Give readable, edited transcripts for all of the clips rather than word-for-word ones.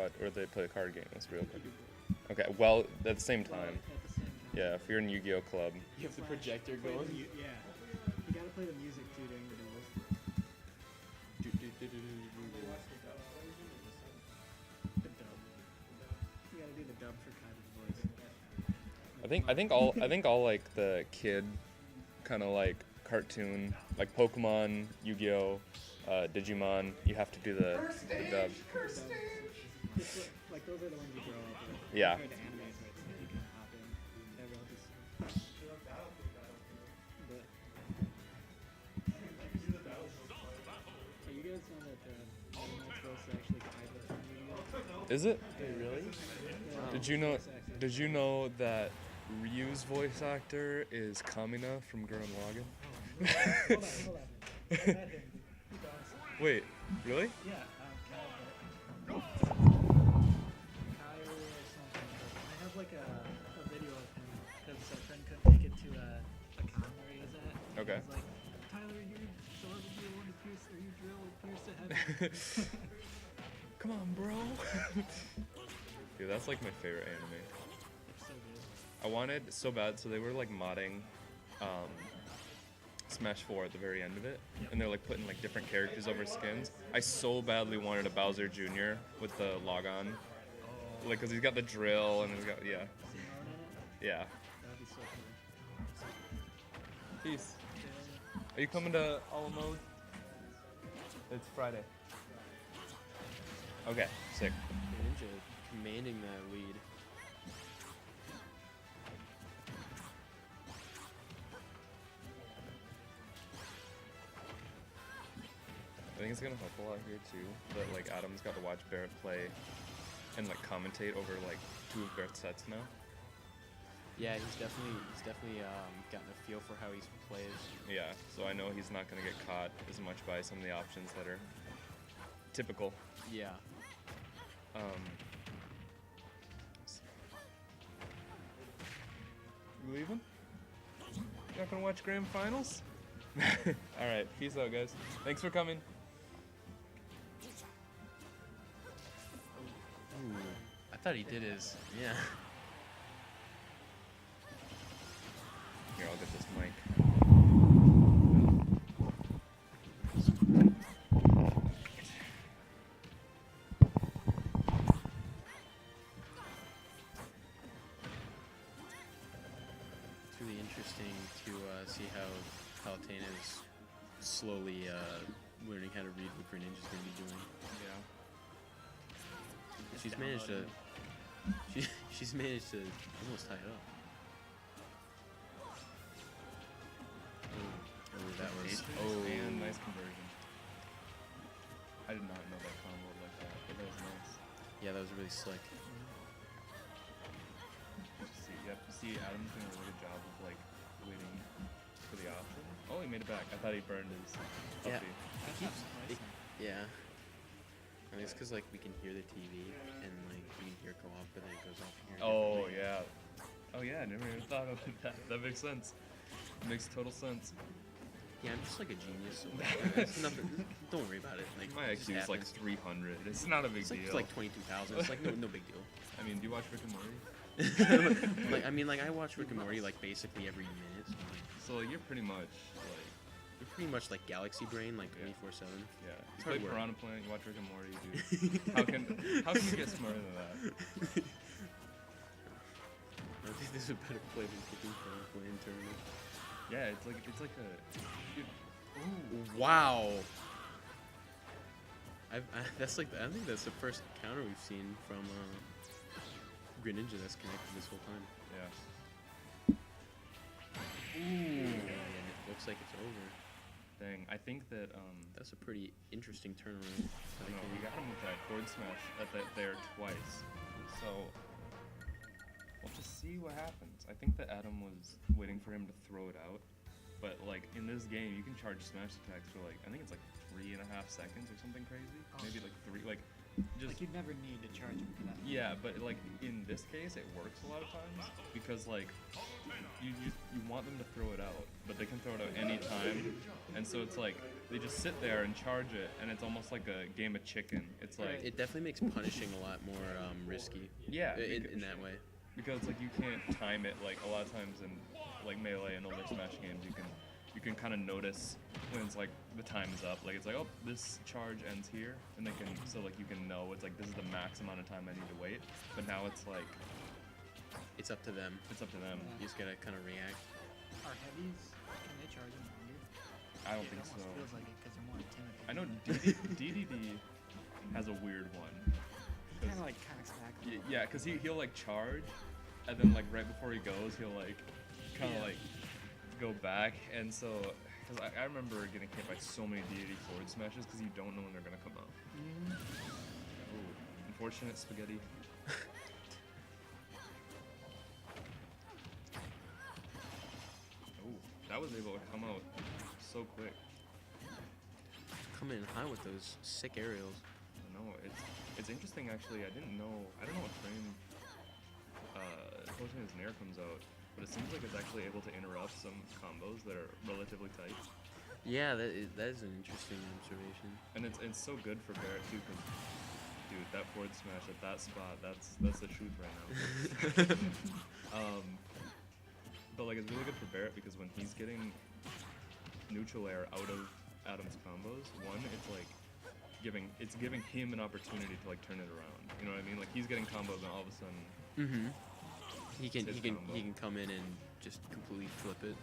watch, or they play a card game? That's real quick. Okay, well, at the same time. Yeah, if you're in Yu-Gi-Oh club. You have the projector going. Yeah. You gotta play the music too during the duels. The dub. You gotta do the dub for Kaiser's voice. I think all like the kid kind of like cartoon, like Pokemon, Yu-Gi-Oh, Digimon, you have to do the dub. Like those are the ones you grow up with. Yeah. Compared to animes where it's like you can hop in. Everyone just. But. Hey, you guys know that Dynamite's voice is actually Kaiba from Yu-Gi-Oh? Is it? Wait, really? Yeah. Did you know that Ryu's voice actor is Kamina from Gurren Lagann? Hold on. I met him. He's awesome. Wait, really? Yeah, Kyle or something. I have like a video of him because a friend couldn't make it to a con where he was at. Okay. He was like, Tyler, your sword would be the one to pierce, or your drill would pierce the head. Come on, bro. Dude, that's like my favorite anime. It's so good. I wanted so bad, so they were like modding Smash 4 at the very end of it, and they're like putting like different characters over skins. I so badly wanted a Bowser Jr. with the logon, like because he's got the drill and he's got Simone in it? yeah. That'd be so cool. Peace. Are you coming to All Mode? It's Friday. Okay, sick. Ninja commanding that lead. I think it's gonna help a lot here too, that like Adam's got to watch Barett play and like commentate over like 2 of Barrett's sets now. Yeah, he's definitely gotten a feel for how he plays. Yeah, so I know he's not gonna get caught as much by some of the options that are typical. Yeah. You leaving? You not gonna watch Grand Finals? All right, peace out, guys. Thanks for coming. Ooh, I thought he did his. Yeah. Here, I'll get this mic. It's really interesting to see how Palutena is slowly learning how to read what Greninja's going to be doing. Yeah. She's managed to. She's managed to almost tie it up. Oh, that was. And nice conversion. I did not know that combo like that, but that was nice. Yeah, that was really slick. You have to see Adam's doing a really good job of like waiting for the option. Oh, he made it back. I thought he burned his Yeah. uppy. It keeps. Yeah. I mean, it's because like we can hear the TV and like we can hear it go off, but then it goes off here. Oh yeah. Oh yeah, I never even thought of that. That makes sense. Makes total sense. Yeah, I'm just like a genius. So like, it's nothing, don't worry about it. Like My it just IQ is like happens. 300. It's not a big It's like, deal. it's like 22,000. It's like no big deal. I mean, do you watch Rick and Morty? Like I mean, like I watch Rick and Morty like basically every minute. So, like, So you're pretty much like, you're pretty much like Galaxy Brain, like 24/7. yeah. It's You play hard work. Piranha Plant, you watch Rick and Morty, dude. How can you get smarter than that? I think this is a better play than kicking for a play in tournament. Yeah, it's like a. Dude, ooh. Wow. That's like I think that's the first counter we've seen from Greninja that's connected this whole time. Yeah. And it looks like it's over. Dang, I think that That's a pretty interesting turnaround. I don't know, we got him with that forward smash there twice. So we'll just see what happens. I think that Adam was waiting for him to throw it out. But like in this game you can charge smash attacks for like I think it's like 3.5 seconds or something crazy. Maybe like 3 like just Like you'd never need to charge him for that. yeah, but like in this case, it works a lot of times because like you want them to throw it out, but they can throw it out any time, and so it's like they just sit there and charge it, and it's almost like a game of chicken. It's like It definitely makes punishing a lot more risky. yeah, In that way. because like you can't time it like a lot of times in like Melee and older Smash games you can kind of notice when it's like the time's up, like it's like, oh, this charge ends here, and they can, so like you can know it's like this is the max amount of time I need to wait, but now it's like It's up to them. it's up to them. You just gotta kind of react. Are heavies, can they charge him longer? I don't It think almost so. feels like it because they're more intimidating. I know DDD has a weird one. Kind of like cocks back. a little Yeah, because he'll like charge, and then like right before he goes, he'll like kind of Yeah. like go back, and so because I remember getting hit by so many DDD forward smashes because you don't know when they're gonna come out. bit. Ooh, unfortunate spaghetti. Oh, that was able to come out so quick. Come in high with those sick aerials. No, it's interesting actually. I don't know what frame Potion's Nair comes out, but it seems like it's actually able to interrupt some combos that are relatively tight. Yeah, that is an interesting observation. And it's so good for Barett too, because dude, that forward smash at that spot, that's the truth right now. But like it's really good for Barett because when he's getting neutral air out of Adam's combos, one, it's like giving him an opportunity to like turn it around. You know what I mean? Like he's getting combos and all of a sudden Mm-hmm. He can combo. come in and just completely flip it.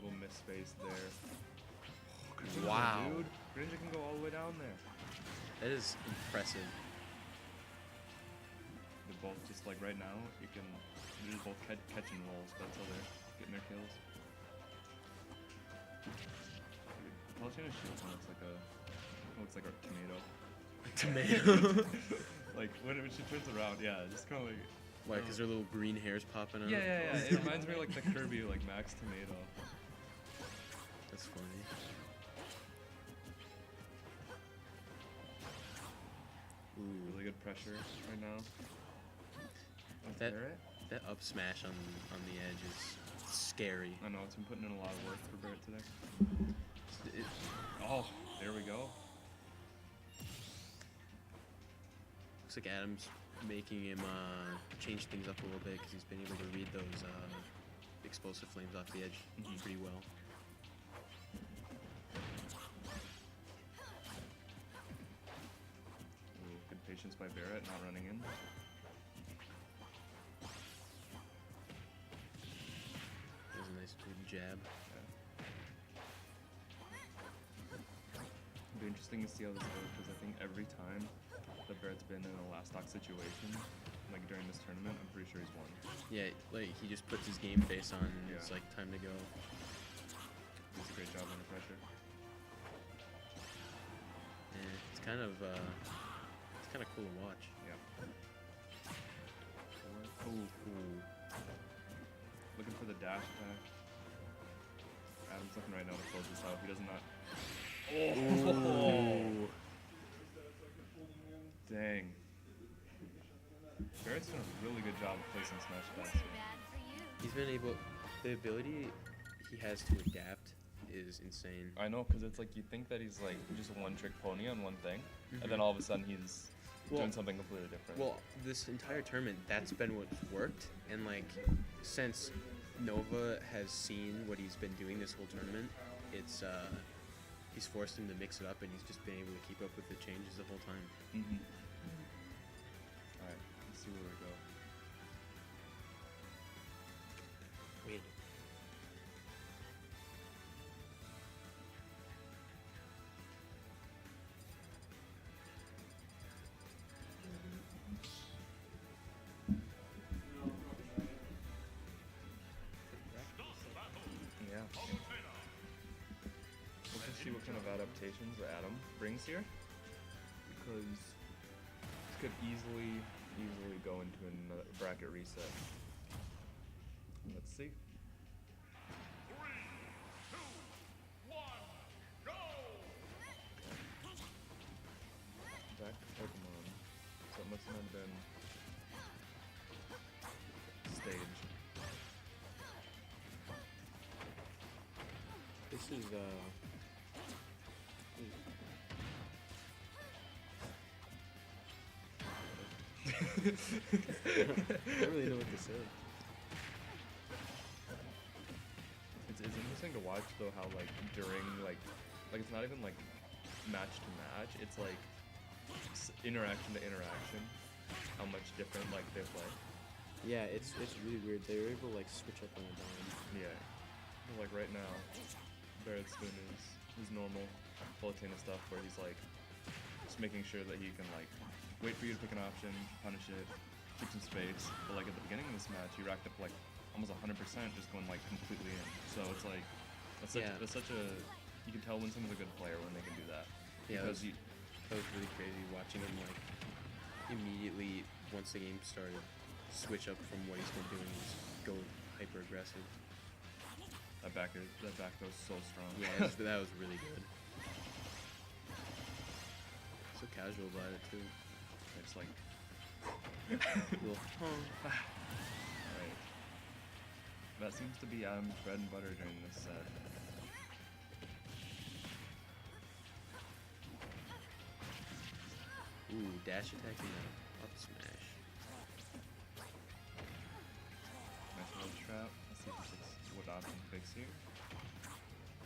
little miss space there. Wow. Dude, Greninja can go all the way down there. That is impressive. They're both just like right now, they're just both catching rolls, but until they're getting their kills. Dude, Palutena shield looks like a tomato. Tomato. Like when she turns around, yeah, just kind of like. Why? Because her little green hair's popping out. Yeah. It reminds me of like the Kirby like Max Tomato. That's funny. Ooh, Really good pressure right now. With That- Barrett. that up smash on the edge is scary. I know it's been putting in a lot of work for Barrett today. It- Oh, there we go. looks like Adam's making him change things up a little bit because he's been able to read those explosive flames off the edge pretty well. Ooh, good patience by Barrett, not running in. That was a nice big jab. It'll be interesting to see how this goes because I think every time that Barrett's been in a last stock situation, like during this tournament, I'm pretty sure he's won. Yeah, like he just puts his game face on and it's Yeah. like time to go. He does a great job under pressure. And it's kind of cool to watch. Yeah. Ooh. Looking for the dash attack. Adam's looking right now to close this out. He does not. Oh! Dang. Barrett's done a really good job of placing smash attacks. He's been able, the ability he has to adapt is insane. I know, because it's like you think that he's like just a one-trick pony on one thing, and then all of a sudden he's doing something completely different. Well, this entire tournament, that's been what's worked, and like since Nova has seen what he's been doing this whole tournament, it's he's forced him to mix it up, and he's just been able to keep up with the changes the whole time. Alright, let's see where we go. Wait. Yeah. We'll just see what kind of adaptations Adam brings here, because this could easily go into another bracket reset. Let's see. is I don't really know what to say. It's interesting to watch though how like during like it's not even like match to match. It's like interaction to interaction. How much different like they play. Yeah, it's really weird. They were able to like switch up on a dime. Yeah. Like right now, Barett's doing his normal Palutena stuff where he's like just making sure that he can like wait for you to pick an option, punish it, keep some space. But like at the beginning of this match, he racked up like almost 100% just going like completely in. So it's like that's such a you can tell when someone's a good player when they can do that. Yeah, Because that was really crazy watching him like immediately once the game started switch up from what he's been doing and just go hyper aggressive. that back goes so strong. Yeah, that was really good. So casual about it too. It's like Little, Alright. That seems to be Adam's bread and butter during this set. ooh, dash attack and a up smash. Nice road trap. Let's see what option picks here.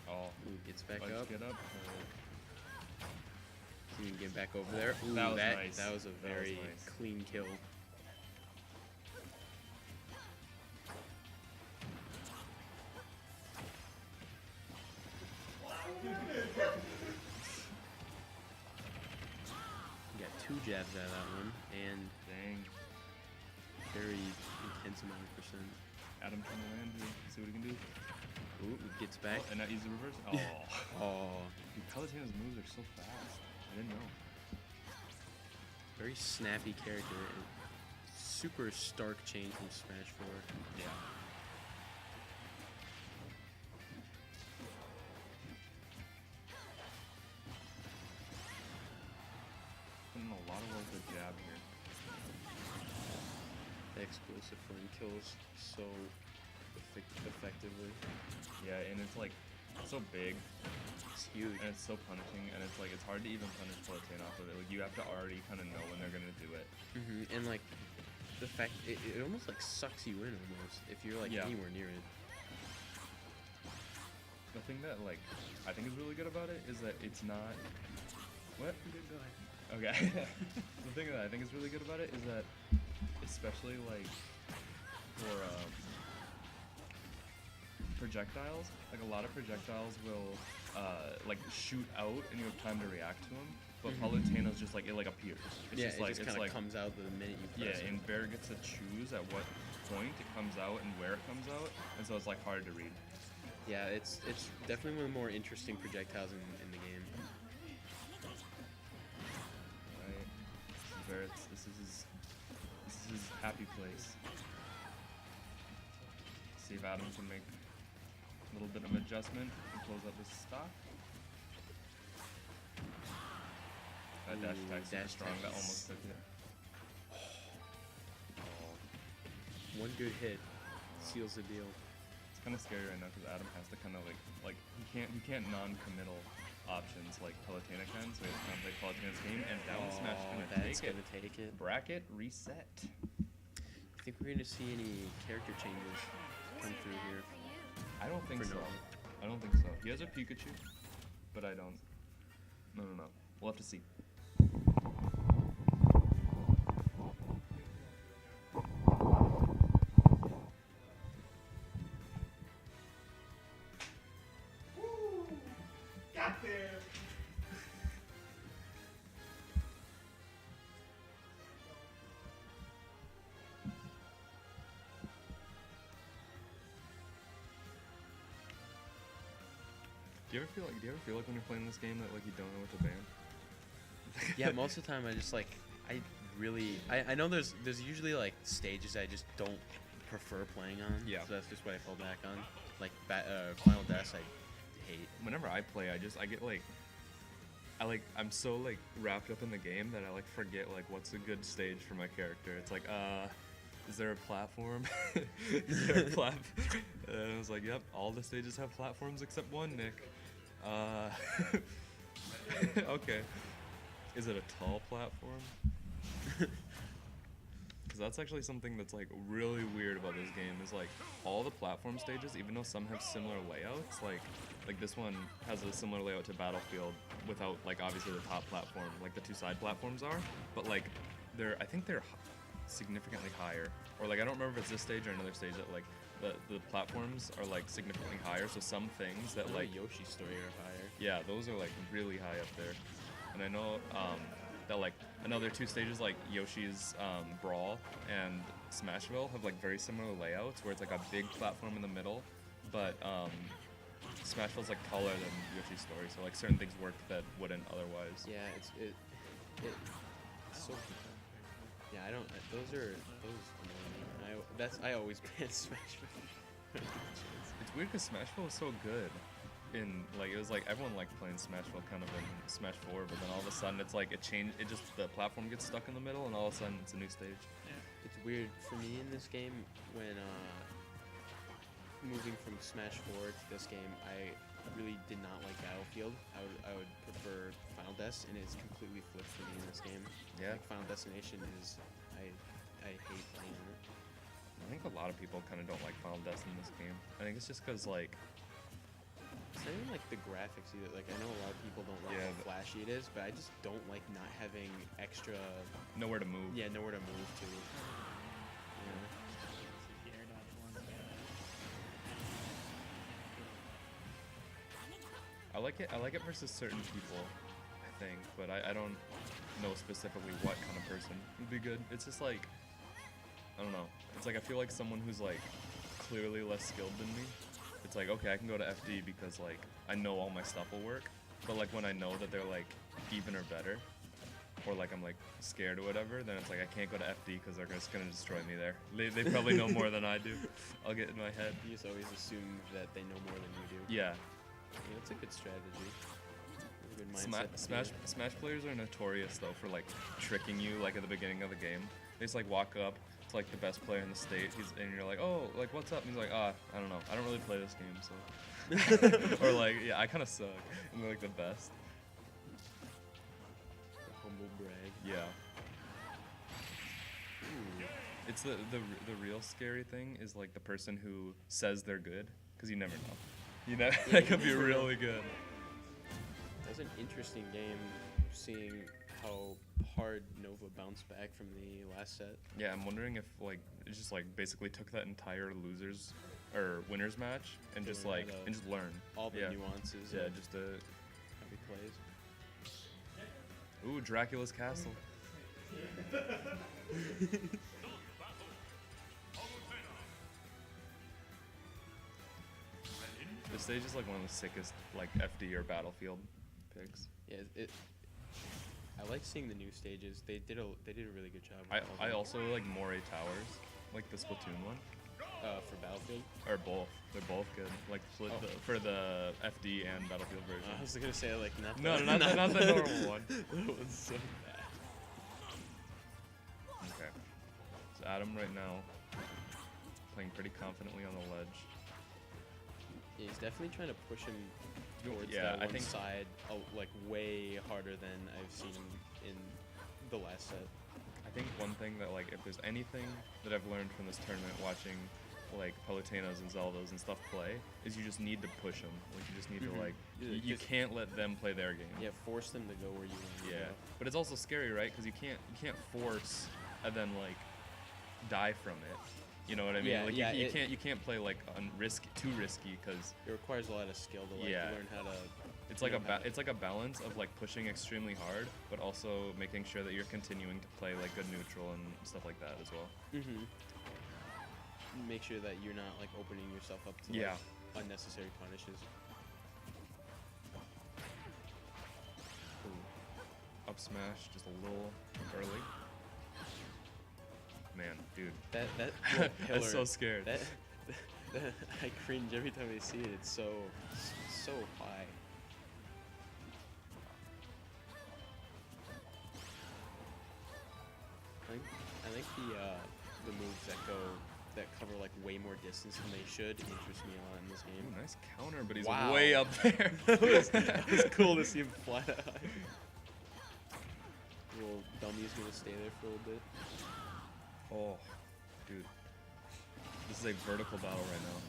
Oh, Ooh, gets back fudge up. get up. So you can get back over there. Ooh, That was nice. That was a That was very nice. clean kill. Got 2 jabs out of that one, and Dang. very intense amount of percent. Adam trying to land here. See what he can do. Ooh, it gets back. Oh, and that easy reverse. Oh. Oh, Dude, Palutena's moves are so fast. I didn't know. very snappy character. And super stark change from Smash 4. Yeah. Putting a lot of work with jab here. The explosive flame kills so effectively. Yeah, and it's like so big It's huge. and it's so punishing, and it's like it's hard to even punish Palutena off of it. Like you have to already kind of know when they're gonna do it. And like the fact it almost like sucks you in almost if you're like Yeah. anywhere near it. The thing that like I think is really good about it is that it's not. What? Go ahead. Okay. The thing that I think is really good about it is that, especially like for projectiles, like a lot of projectiles will like shoot out and you have time to react to them. But Palutena's just like it like appears. It's Yeah, just it like just it's kind of like comes out the minute you yeah, press it. and Barett gets to choose at what point it comes out and where it comes out, and so it's like hard to read. Yeah, it's definitely one of the more interesting projectiles in the game. Right. This is Barett's. This is his happy place. See if Adam can make a little bit of adjustment and close up this stock. That dash Ooh, attack's super dash strong. That attack is- almost took it. One good hit seals the deal. It's kind of scary right now because Adam has to kind of like he can't non-committal options like Palutena can, so he has to kind of play Palutena's game, and down smash is gonna that's take it. gonna take it. Bracket reset. I think we're gonna see any character changes come through here. I don't think For so. Nova. I don't think so. He has a Pikachu, but I don't. No. We'll have to see. Got there. Do you ever feel like when you're playing this game that like you don't know what to ban? Yeah, most of the time I know there's usually like stages I just don't prefer playing on. Yeah. So that's just what I fall back on. Like Final Death, I hate. Whenever I play, I get like I'm so like wrapped up in the game that I like forget like what's a good stage for my character. It's like is there a platform? Is there a and I was like, yep, all the stages have platforms except one, Nick. Okay. Is it a tall platform? Because that's actually something that's like really weird about this game is like all the platform stages, even though some have similar layouts, like this one has a similar layout to Battlefield without like obviously the top platform, like the two side platforms are, but like I think they're significantly higher, or like I don't remember if it's this stage or another stage that like the platforms are like significantly higher. So some things that like Yoshi's Story are higher. yeah, those are like really high up there, and I know that like another two stages like Yoshi's Brawl and Smashville have like very similar layouts where it's like a big platform in the middle, but Smashville's like taller than Yoshi's Story, so like certain things work that wouldn't otherwise. Yeah, it's so. Yeah, I don't. Those annoy me. I always ban Smashville. It's weird because Smashville was so good. It was like everyone liked playing Smashville kind of in Smash 4, but then all of a sudden it's like the platform gets stuck in the middle and all of a sudden it's a new stage. It's weird for me in this game when moving from Smash 4 to this game, I really did not like Battlefield. I would prefer Final Des, and it's completely flipped for me in this game. Yeah. Like Final Destination is I hate playing it. I think a lot of people kind of don't like Final Des in this game. I think it's just because like it's not even like the graphics either. Like I know a lot of people don't like how flashy it is, but I just don't like not having extra nowhere to move. Yeah, nowhere to move to. Yeah. The air dodge one. I like it versus certain people, I think, but I don't know specifically what kind of person would be good. It's just like I don't know. It's like I feel like someone who's like clearly less skilled than me. It's like, okay, I can go to FD because like I know all my stuff will work, but like when I know that they're like even or better, or like I'm like scared or whatever, then it's like I can't go to FD because they're just gonna destroy me there. They probably know more than I do. I'll get in my head. You just always assume that they know more than you do. Yeah. Yeah, that's a good strategy. That's a good mindset. Smash players are notorious though for like tricking you like at the beginning of the game. They just like walk up to like the best player in the state, and you're like, oh, like what's up? And he's like, I don't know, I don't really play this game, so. Or like, yeah, I kind of suck, and they're like the best. The humble brag. Yeah. Ooh. It's the real scary thing is like the person who says they're good, because you never know. You know, that could be really good. That's an interesting game, seeing how hard Nova bounced back from the last set. Yeah, I'm wondering if like it just like basically took that entire losers or winners match and just like and just learn all the nuances. Yeah, just how he plays. Ooh, Dracula's castle. This stage is like one of the sickest like FD or Battlefield picks. Yeah, I like seeing the new stages. They did a really good job. I also like Moray Towers, like the Splatoon one. For Battlefield? Or both. They're both good. Like for the FD and Battlefield version. I was gonna say like not. Not the normal one. That one's so bad. Okay. So Adam right now playing pretty confidently on the ledge. Yeah, he's definitely trying to push him towards Yeah, that one side, like way harder than I've seen him in the last set. I think one thing that like if there's anything that I've learned from this tournament watching like Palutenos and Zeldas and stuff play is you just need to push them. Like you just need to like you can't let them play their game. Yeah, force them to go where you want to go. But it's also scary, right? Because you can't force and then like die from it. You know what I mean? Yeah, like yeah, you can't play like too risky because it requires a lot of skill to like learn how to. It's like it's like a balance of like pushing extremely hard, but also making sure that you're continuing to play like good neutral and stuff like that as well. Make sure that you're not like opening yourself up to like, unnecessary punishes. Ooh. Up smash just a little early. Man, dude. That pillar, I'm so scared. That I cringe every time I see it. It's so high. I think the moves that cover like way more distance than they should interest me a lot in this game. Ooh, nice counter, but he's Wow. way up there. That was cool to see him fly that high. Little dummy's gonna stay there for a little bit. Oh, dude. This is a vertical battle right now.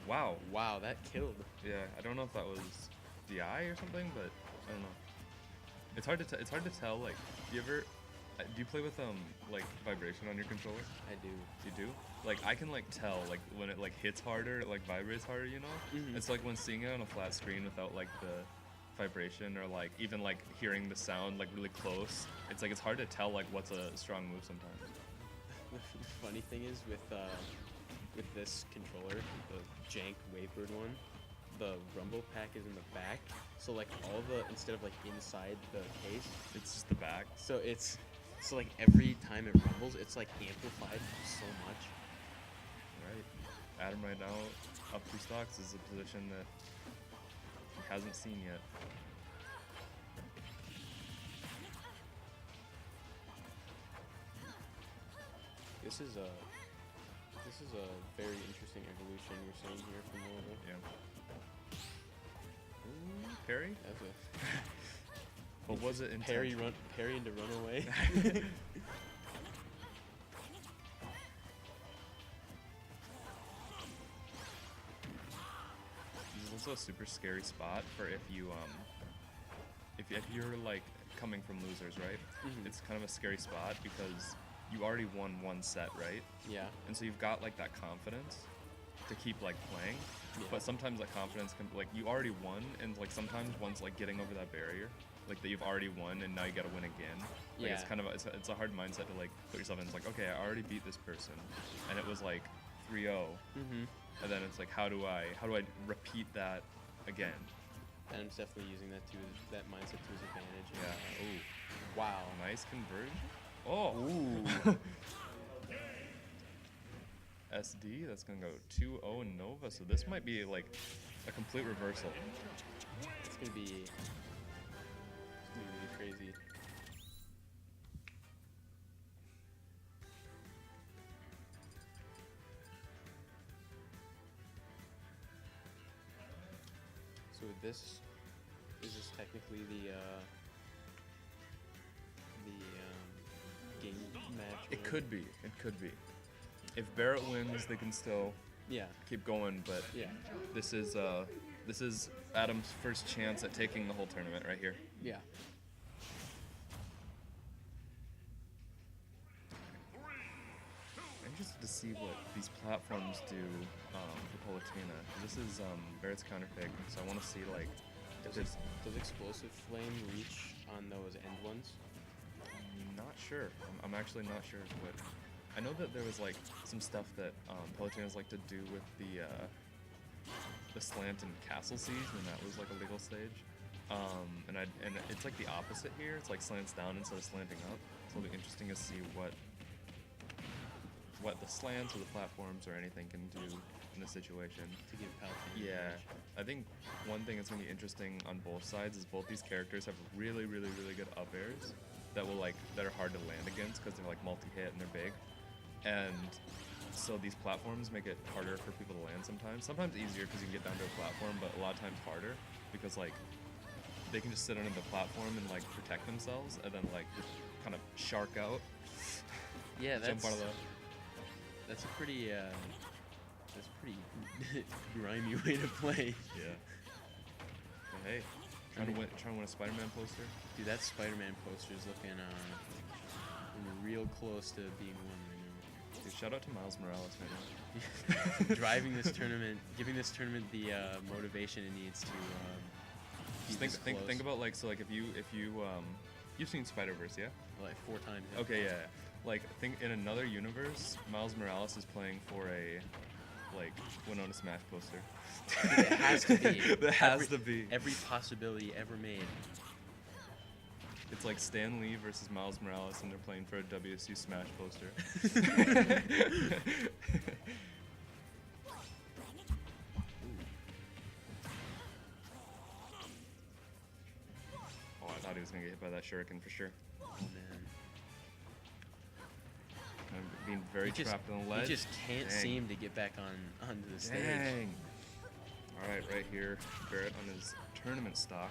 Wow. Wow, that killed. Yeah, I don't know if that was DI or something, but I don't know. It's hard to it's hard to tell. Like, do you play with like vibration on your controller? I do. You do? Like, I can like tell like when it like hits harder, it like vibrates harder. You know? Mhm. It's like when seeing it on a flat screen without like the vibration or like even like hearing the sound like really close. It's like it's hard to tell like what's a strong move sometimes. The funny thing is with this controller, the jank Wavebird one, the rumble pack is in the back. So like instead of like inside the case, It's just the back. so like every time it rumbles, it's like amplified so much. Right. Adam right now up 2 stocks is a position that he hasn't seen yet. This is a very interesting evolution you're saying here from Nova. Yeah. Ooh, parry? That's a But was it parry intentional? parry into runaway. This is also a super scary spot for if you're like coming from losers, right? Mhm. It's kind of a scary spot because you already won 1 set, right? Yeah. And so you've got like that confidence to keep like playing. Yeah. But sometimes that confidence can like you already won, and like sometimes once like getting over that barrier, like that you've already won and now you got to win again. Like it's Yeah. kind of it's a hard mindset to like put yourself in. It's like, okay, I already beat this person, and it was like 3-0, Mhm. and then it's like how do I repeat that again? Adam's definitely using that mindset to his advantage. Yeah. Ooh, Wow. nice conversion. Oh. Ooh. SD, that's gonna go 2-0 in Nova, so this might be like a complete reversal. It's gonna be really crazy. So is this technically the game match? It win? could be. It could be. If Barett wins, they can still Yeah. keep going, but Yeah. this is Adam's first chance at taking the whole tournament right here. Yeah. I'm interested to see what these platforms do for Politina. This is Barrett's counter pick, so I want to see like if it's. Does explosive flame reach on those end ones? I'm not sure. I'm actually not sure what. I know that there was like some stuff that Politinas like to do with the slant and castle siege, and that was like a legal stage. And it's like the opposite here. It's like slants down instead of slanting up. So it'll be interesting to see what the slants or the platforms or anything can do in this situation. To give Palpatine Yeah, advantage. I think one thing that's gonna be interesting on both sides is both these characters have really, really, really good up airs that are hard to land against because they're like multi-hit and they're big, and so these platforms make it harder for people to land sometimes. Sometimes easier because you can get down to a platform, but a lot of times harder because like they can just sit under the platform and like protect themselves and then like just kind of shark out. Yeah, Jump out of that's a pretty grimy way to play. Yeah. But hey, trying to win a Spider-Man poster. Dude, that Spider-Man poster is looking real close to being won right now. Dude, shout out to Miles Morales right now. Driving this tournament, giving this tournament the motivation it needs to. Just think about like if you you've seen Spider-Verse, yeah? Like 4 times. Yeah. Okay, yeah. Like think in another universe, Miles Morales is playing for a like Winona Smash poster. It has to be. That has to be. Every possibility ever made. It's like Stan Lee versus Miles Morales, and they're playing for a WSU Smash poster. Oh, I thought he was gonna get hit by that shuriken for sure. Oh man. I'm being very trapped on the ledge. He just can't Dang. seem to get back onto the stage. Dang. All right here, Barett on his tournament stock.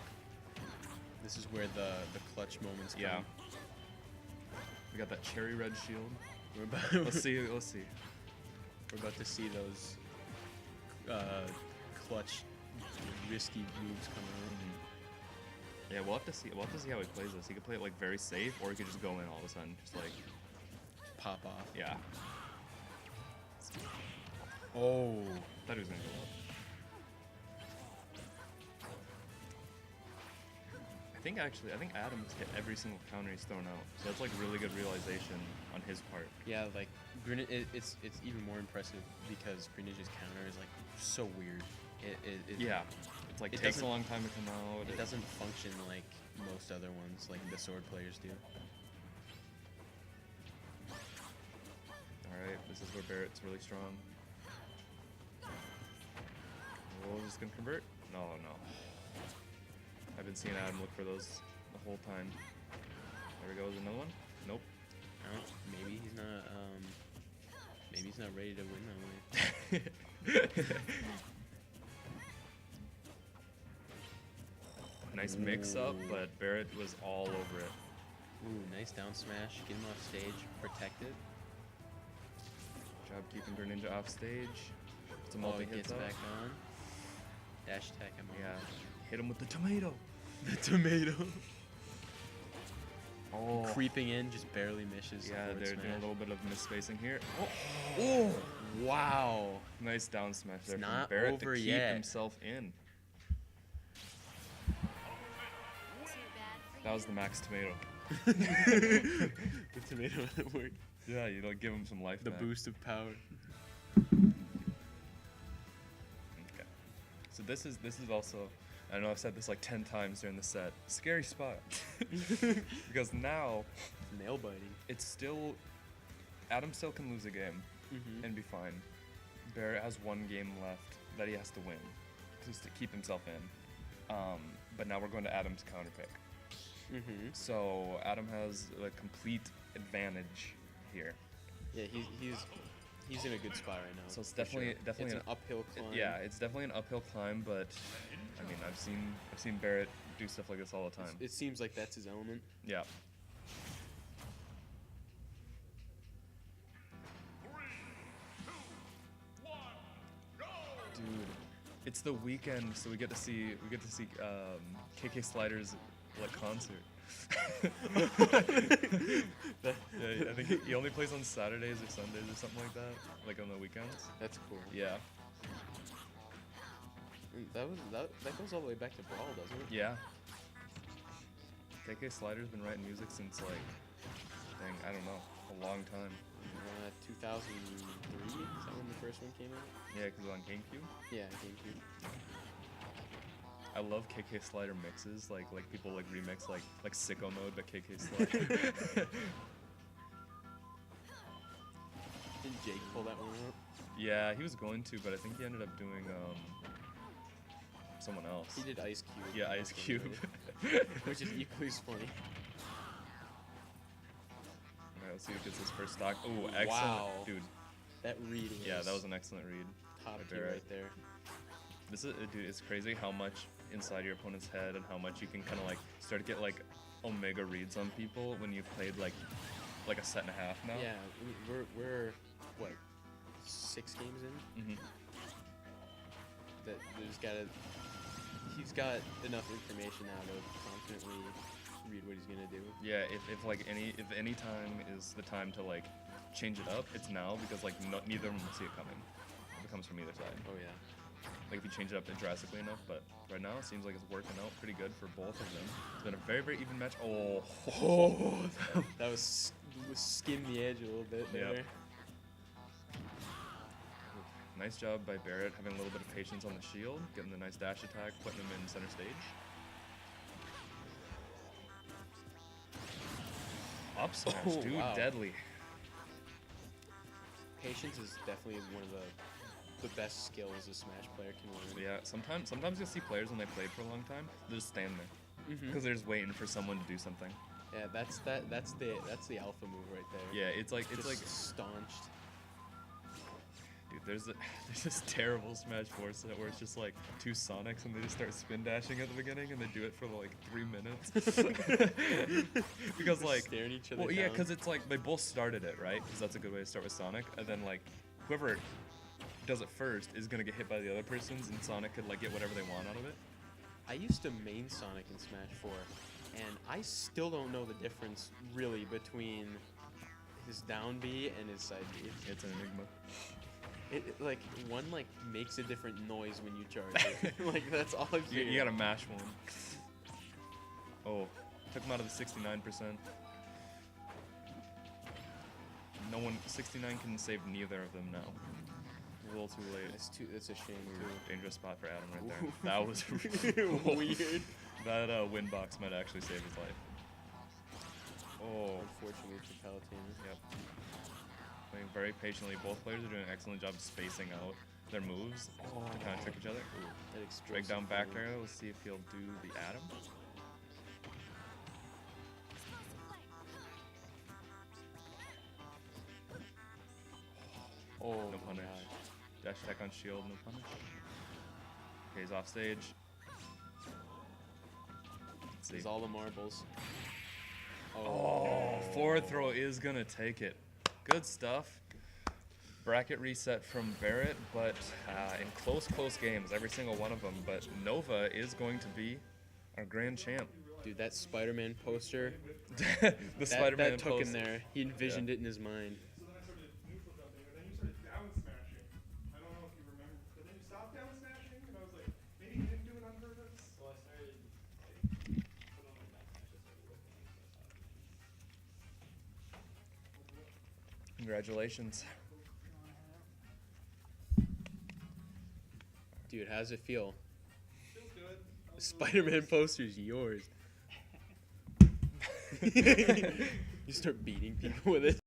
This is where the clutch moments come. Yeah. We got that cherry red shield. We're about, Let's see. Let's see. we're about to see those clutch, risky moves come out. Yeah, we'll have to see. We'll have to see how he plays this. He could play it like very safe, or he could just go in all of a sudden, just like Pop off. yeah. Oh. Thought he was gonna go up. I think Adams hit every single counter he's thrown out. So that's like really good realization on his part. Yeah, like it's even more impressive because Grenage's counter is like so weird. It Yeah. It's like It takes a doesn't- long time to come out. It doesn't function like most other ones, like the sword players do. All right, this is where Barrett's really strong. Oh, is this gonna convert? No. I've been seeing Adam look for those the whole time. There we go. Is another one? Nope. I don't, maybe he's not ready to win that way. Nice mix up, Ooh. but Barett was all over it. Ooh, nice down smash. Get him off stage, protected. Job keeping Greninja off stage. It's a Oh, multi he hits gets up. back on. Dash attack him. Yeah. Hit him with the tomato. The tomato. Oh. Creeping in, just barely misses. the Yeah, forward they're doing smash. a little bit of misspacing here. Oh, wow. Nice down smash there It's from not Barett over to keep yet. himself in. That was the max tomato. The tomato worked. Yeah, you know, give him some life The back. boost of power. Okay. So this is also, I know I've said this like 10 times during the set. Scary spot. Because now Nail biting. it's still, Adam still can lose a game Mm-hmm. and be fine. Barrett has one game left that he has to win just to keep himself in. But now we're going to Adam's counter pick. Mm-hmm. So Adam has a complete advantage here. Yeah, he's in a good spot right now. So it's for definitely- sure. definitely it's an uphill climb. Yeah, it's definitely an uphill climb, but I mean, I've seen Barrett do stuff like this all the time. It seems like that's his element. Yeah. Dude, it's the weekend, so we get to see KK Slider's like concert. Yeah, I think he only plays on Saturdays or Sundays or something like that, like on the weekends. That's cool. Yeah, And that goes all the way back to Brawl, doesn't it? yeah. KK Slider's been writing music since like, dang, I don't know, a long time. 2003. Is that when the first one came out? Yeah, because on GameCube. Yeah, GameCube. I love KK Slider mixes, like people like remix like Sicko Mode, but KK Slider. Didn't Jake pull that one out? Yeah, he was going to, but I think he ended up doing someone else. He did Ice Cube. Yeah, Ice Cube. Which is equally as funny. Alright, let's see who gets his first stock. Oh, excellent, Wow. dude. That read was Yeah, that was an excellent read. top by tier Barett. right there. This is, dude, it's crazy how much inside your opponent's head and how much you can kind of like start to get like omega reads on people when you've played like a set and a half now. Yeah, we're what, 6 games in? Mm-hmm. That he's got enough information now to confidently read what he's gonna do. Yeah, if any time is the time to like change it up, it's now because like neither of them will see it coming. If it comes from either side. Oh yeah. Like if you change it up drastically enough, but right now it seems like it's working out pretty good for both of them. It's been a very, very even match. Oh, That was skim the edge a little bit Yep. there. nice job by Barrett having a little bit of patience on the shield, getting the nice dash attack, putting him in center stage. Up smash, Oh, dude, wow. deadly. Patience is definitely one of the best skills a Smash player can learn. Yeah, sometimes you'll see players when they played for a long time, they just stand there Mm-hmm. because they're just waiting for someone to do something. Yeah, that's the alpha move right there. Yeah, it's like staunched. dude, there's this terrible Smash 4 set where it's just like two Sonics and they just start spin dashing at the beginning and they do it for like 3 minutes. Because like staring each other well, yeah, down. because it's like they both started it, right? Because that's a good way to start with Sonic, and then like whoever does it first is gonna get hit by the other person's, and Sonic could like get whatever they want out of it. I used to main Sonic in Smash 4, and I still don't know the difference really between his down B and his side B. It's an enigma. Like one like makes a different noise when you charge it. Like that's all I've You seen. gotta mash one. Oh, took him out of the 69%. No one, 69 can save neither of them now. A little too late. That's a shame Ooh, dangerous spot for Adam right Ooh. there. That was too. Weird. That win box might actually save his life. Oh, Unfortunately for Palutena. yep. Playing very patiently. Both players are doing an excellent job spacing out their moves to kind of trick each other. Ooh. That Drag explosive down back play. there. Let's see if he'll do the Adam. Oh, No my punish. God. Dash attack on shield, no punish. Okay, he's off stage. Let's see. There's all the marbles. Oh, forward throw is gonna take it. Good stuff. Bracket reset from Barett, but in close games, every single one of them. But Nova is going to be our grand champ. Dude, that Spider-Man poster. The Spider-Man that took post. him there. He envisioned it in his mind. So then I started neutral dumping, and then you started down smashing. I don't know if you remember, but then you stopped down smashing, and I was like, maybe you didn't do it on purpose. Well, I started like put on my back smash, I started whipping, so Congratulations. Dude, how's it feel? Feels good. The Spider-Man poster's yours. You start beating people with it.